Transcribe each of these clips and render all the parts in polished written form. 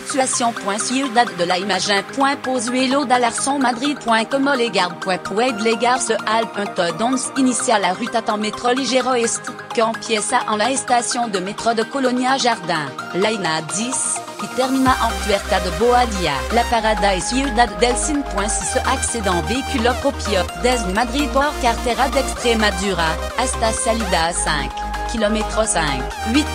situación. Ciudad de la imagen. Pozuelo de Alarcón Madrid.com Legarse Alpes inicia la ruta en métro ligero est, que empieza en la estación de métro de Colonia Jardin, Laina 10, y termina en Puerta de Boadilla. La parada es Ciudad del Cine. Si se accédant véhicule propio, desde Madrid por carretera de Extremadura, hasta salida 5. Kilomètre 5.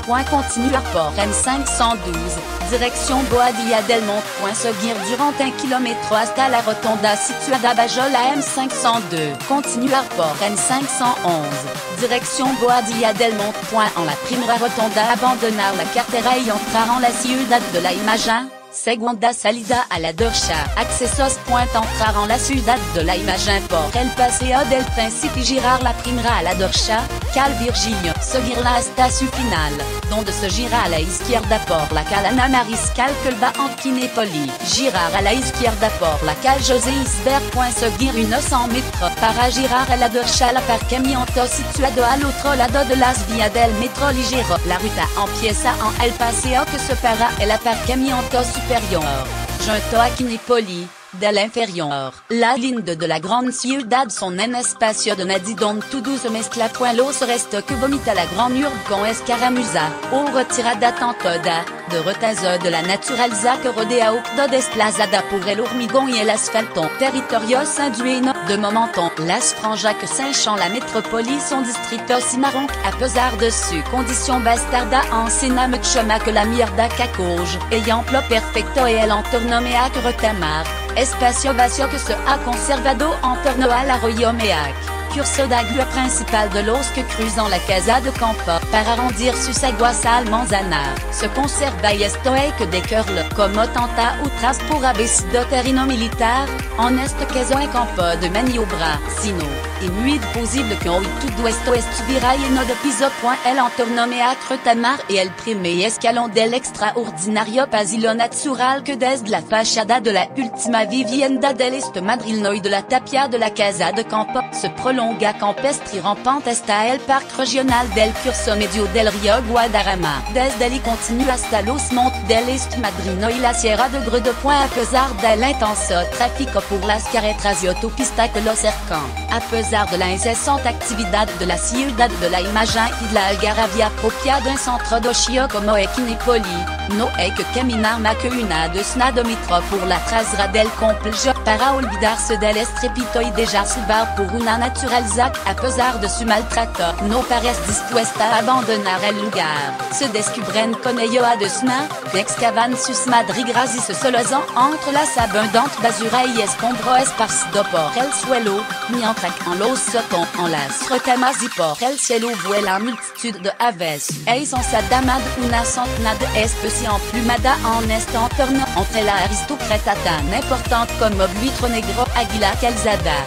8. Continuar por M512, direction Boadilla del Monte. Seguir durant 1 kilomètre hasta la rotonda situada bajo la M502. Continuar por M511, direction Boadilla del Monte. En la primera rotonda abandonar la carretera y entrar en la ciudad de la imagen. Segunda salida a la derecha. Accesos. Entrar en la ciudad de la imagen por el Paseo del Príncipe y girar la primera a la derecha. Cal Virgilio. Seguir la estación final, donde se gira a la izquierda por la cal Ana Mariscal que va en Kinépoli. Girar a la izquierda por la cal José Isbert. Seguir 100 metros para girar a la derecha la aparcamiento situado al otro lado de las vías del metro ligero. La ruta empieza en el paseo que separa el aparcamiento superior, junto a Kinépoli, del inferior. La linde de la gran ciudad son en espacio de nadi donde todo se mezcla. Los restos que vomita la gran urbe con escaramuza, o retirada toda, de retazo de la naturaleza que rodea o desplazada por el hormigón y el asfalto. Territorios indueno, de momenton, las franjas que cinchan la métropole son distritos y marron, a pesar de su condition bastarda ensena mucho más que la mierda qu'acoge, ayant plo perfecto y el entorno meac retamar. Espacio vacío que se ha conservado en torno al arroyo Meac, curso de agua principal de los que cruzan la casa de campo, para arrondir sus aguas al manzanar. Se conserva y esto es que de curl, como tanta otras por haber sido terreno militar, en este caso en campo de maniobra, sino, es muy posible que hoy todo esto estuviera lleno de piso. El entorno Meac retamar y el primer escalón del extraordinario pasillo natural que desde la fachada de la última vivienda del este madrileno y de la tapia de la casa de campo, se prolonga campestre y rampante hasta el parque regional del curso medio del río Guadarrama. Desde allí continúa hasta los montes del este madrileno y la sierra de Gredo. A pesar del intenso tráfico por las carreteras y autopistas que lo cercan, a pesar de la incesante actividad de la ciudad de la imagen y de la algarabia propia d'un centro de ocio como es Kinépoli, no hay que caminar más que una docena de metros por la trasera del complejo para olvidarse del estrépito y dejar salvar por una naturaleza que, a pesar de su maltrato, no parece dispuesta a abandonar el lugar. Se descubren con ello a docena, que excavan sus madrigueras y se solasan entre las abundantes basura y escombros esparcidos por el suelo, mientras en los sótons, en las retamas y por el cielo vuelan multitud de aves. Ellos son damad una centena de especies emplumada en este entorno entre la aristocrata tan importante como buitre negro águila calzada,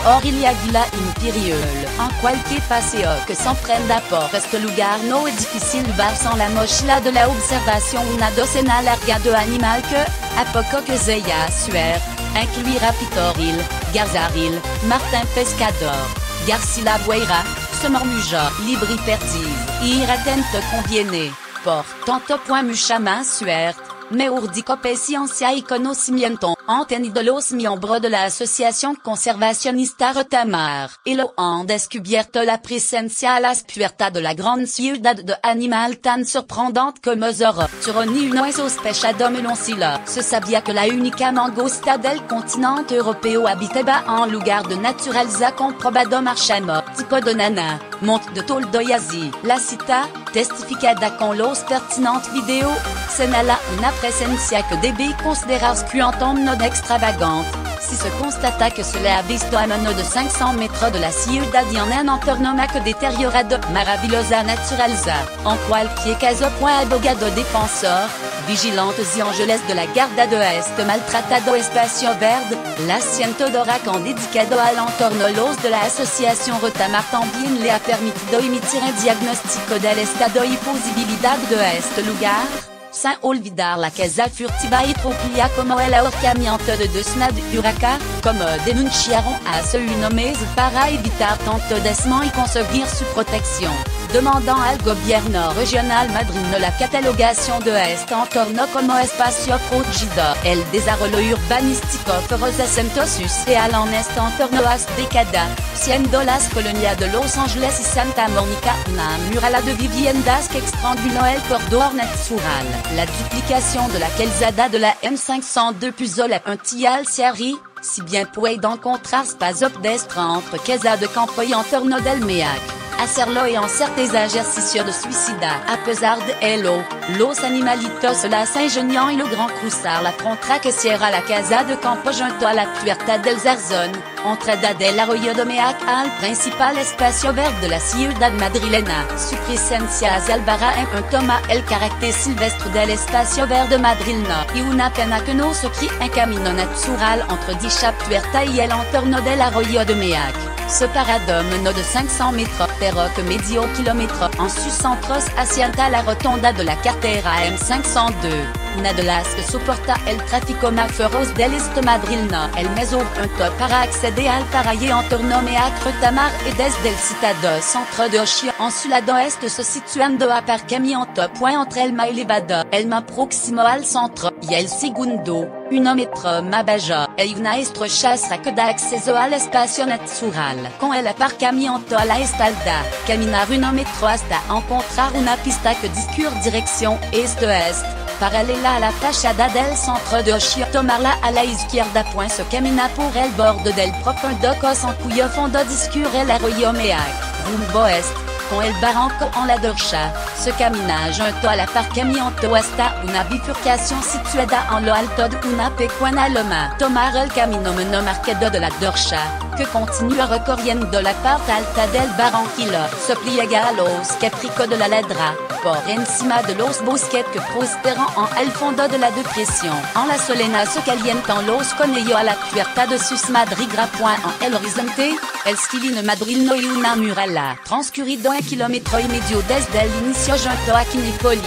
Oril águila imperial. En cualquier paseo que s'emprenda por este lugar no es difícil ver sans la mochila de la observación una docena larga de animal que, a poco que sea suer, incluirá pitoril, garzaril, martin pescador, garcila bueira, se mormuja, libri perdiz, y atento conviene. Por tanto mucha más suerte, me urdico paciencia y conocimiento, han tenido los miembros de la Asociación Conservacionista Retamar, y lo han descubierto la presencia a las puertas de la gran ciudad de animal tan sorprendente como Zorro. Ni uno es sospechado meloncilla. Se sabía que la única mangosta del continente europeo habitaba en lugar de naturaleza comprobado marchamo, tipo de nana, monte de toldo y así. La cita, testificada con los pertinentes videos, señala una presencia que debe considerarse cuantum extravagante, si se constata que se le ha visto a menos de 500 metros de la ciudad y en un entorno más que deteriorado, maravillosa naturaleza. En cualquier caso, abogado defensor, vigilantes y ángeles de la Guarda de este maltratado espacio verde, la cientodora con dedicado al entorno los de la Asociación Retamar también le ha permitido emitir un diagnóstico del estado y posibilidad de este lugar. Saint Olvidar la casa furtiva y troplia como el ahorcamiento de desnad huraca, como denunciaron a su només para evitar tanto desmans y conseguir su protección, demandant al gobierno regional madrino la catalogación de este entorno como espacio protegido. El desarrollo urbanístico feroz acentuosus real en este entorno hasta década, siendo las colonias de Los Ángeles y Santa Mónica una muralla de viviendas que extranguló el corredor natural. La duplication de la calzada de la M502 puso la puntilla série, si bien puede encontrar pas pedestre entre casa de campo y entorno del Meac. Hacerlo y en ciertos ejercicios de suicida. A pesar de ello, los animalitos las ingenian y logran cruzar la frontera que cierra la casa de campo junto a la puerta del Zarzón, entrada del arroyo de Meac al principal espacio verde de la ciudad madrilena. Su presencia salvará un toma el carácter silvestre del espacio verde madrileno y una pena que no se cree un camino natural entre dicha puerta y el entorno del arroyo de Meac. Ce paradome no de 500 metros, pero que medio kilómetro en su centro asienta la rotonda de la carretera M502, una de las que soporta el tráfico más feroz del este madrileno. El meso punto para acceder al paraje entorno Meac Retamar y desde el citado centro de Ocio en su lado este se situando aparcamiento point entre el más elevado, el más próximo al centro, y el segundo, 1 metro más bajo, y una estrecha que da acceso al espacio natural. Con el aparcamiento a la espalda, caminar 1 metro hasta encontrar una pista que discurre dirección este-oeste, paralela a la fachada del centro de Ocio. Tomarla a la izquierda point se camina por el borde del profundo cos en cuyo fondo discurre el arroyo Meac, rumbo oeste. Con el barranco en la derecha, se camina junto al aparcamiento hasta una bifurcación situada en lo alto de una pequeña loma. Tomar el camino menos marcado de la derecha, que continúa recorriendo la parte alta del barranquillo, se pliega a los capricos de la ladra, por encima de los bosques que prosperan en el fondo de la depresión. En la solena se calientan los conejos a la puerta de sus madrigueras point en el horizonte, el stilino madrileno y una muralla. Transcurrido 1,5 kilómetros desde el inicio junto a Quinipoli,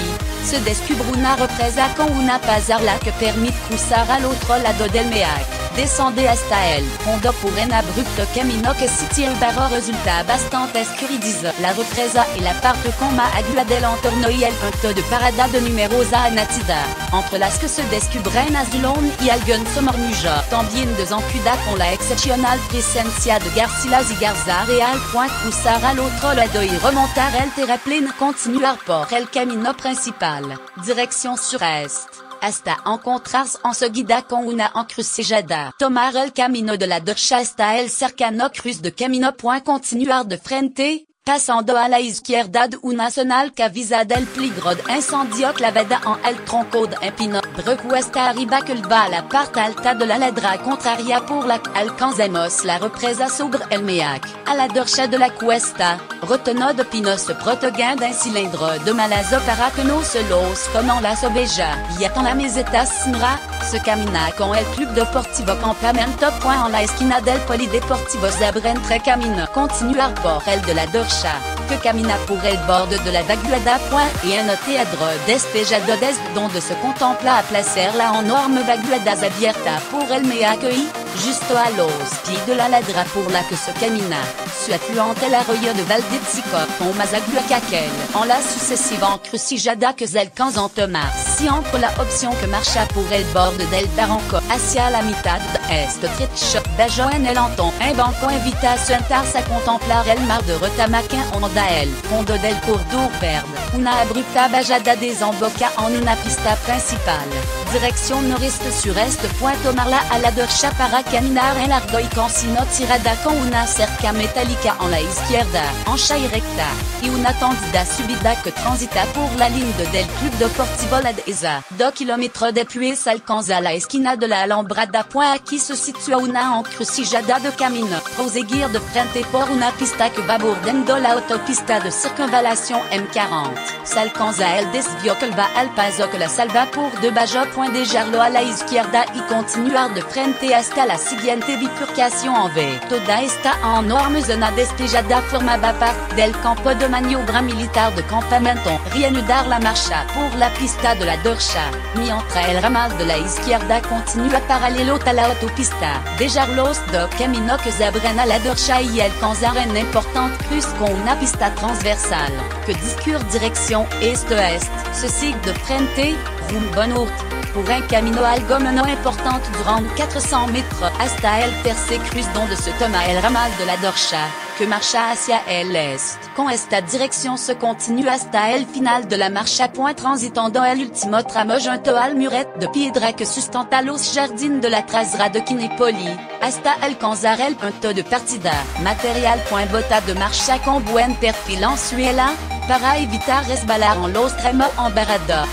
se descubre una represa con una pasarela que permite cruzar al otro lado del Meac. Descende hasta el fondo por un abrupto camino que si el barro resulta bastante escurridizo. La represa y la parte con más agua del entorno y el punto de parada de numerosa natida, entre las que se descubre un azulón y algún somormujo. También desencuda con la excepcional presencia de garcilas y garza real point cruzar al otro lado y remontar el terraplén continuar por el camino principal, dirección sureste, hasta encontrarse enseguida con una encrucijada. Tomar el camino de la derecha hasta el cercano cruz de camino point continuar de frente, pasando a la izquierda de una zona que avisa del peligro de incendio clavada en el tronco de un pino. Brecu hasta arriba que va a la parte alta de la ladra contraria por la que alcanzamos la represa sobre el Meac. A la derecha de la cuesta, retenó de pino se protégant d'un cylindre de malazo para que no se los como la sobeja. Y en la meseta sinra, se camina con el Club Deportivo Campamento point en la esquina del Polideportivo Zabra entre camino continuar por el de la derecha, que camina por el borde de la vaguada point y un teatro despejado desde donde se contempla a placer la enorme vaguada abierta por el Meac y, justo a los pieds de la ladra por la que se camina, su affluente el arroyo de Valdezzico, con más agua que aquel, en la sucesiva encrucijada que se alcanzan tomar. Si entre la opción que marcha por el borde del barranco hacia la mitad de este trecho, bajo en el entón, un banco invita a sentarse a contemplar el mar de Retamaquin onda el fondo del corredor verde. Una abrupta bajada desemboca en una pista principal, dirección noreste-sureste point tomarla a la derecha para caminar en largo y consino tirada con una cerca metálica en la izquierda, ancha y recta, y una tendida subida que transita por la línea del Club Deportivo La Dehesa. 2 kilómetros después se alcanza la esquina de la Alambrada point aquí se sitúa una encrucijada de camino. Proseguir de frente por una pista que va bordando la autopista de circunvalación M40. Se alcanza el desvío que va al paso que la salva por debajo point de Jarlo a la izquierda y continuar de frente hasta la siguiente bifurcación en V. Toda esta enorme zona despejada formaba parte del campo de maniobra militar de campamento. Reanudar la marcha por la pista de la derecha, mientras el ramal de la izquierda continua paralelo a la autopista. Dejar los dos caminos que abren a la derecha y alcanzar una importante cruz con una pista transversal, que discurre dirección este-est. Se sigue de frente, rumbo norte, por un camino algo menos importante durant 400 metros hasta el tercer cruz donde se toma el ramal de la derecha, que marcha hacia el este. Con esta dirección se continúa hasta el final de la marcha transitando el último tramo junto al muret de piedra que sustenta los jardines de la trasera de Kinepoli, hasta alcanzar el punto de partida. Material. Bota de marcha con buen perfil en suela, para evitar resbalar en los tramos embarrados.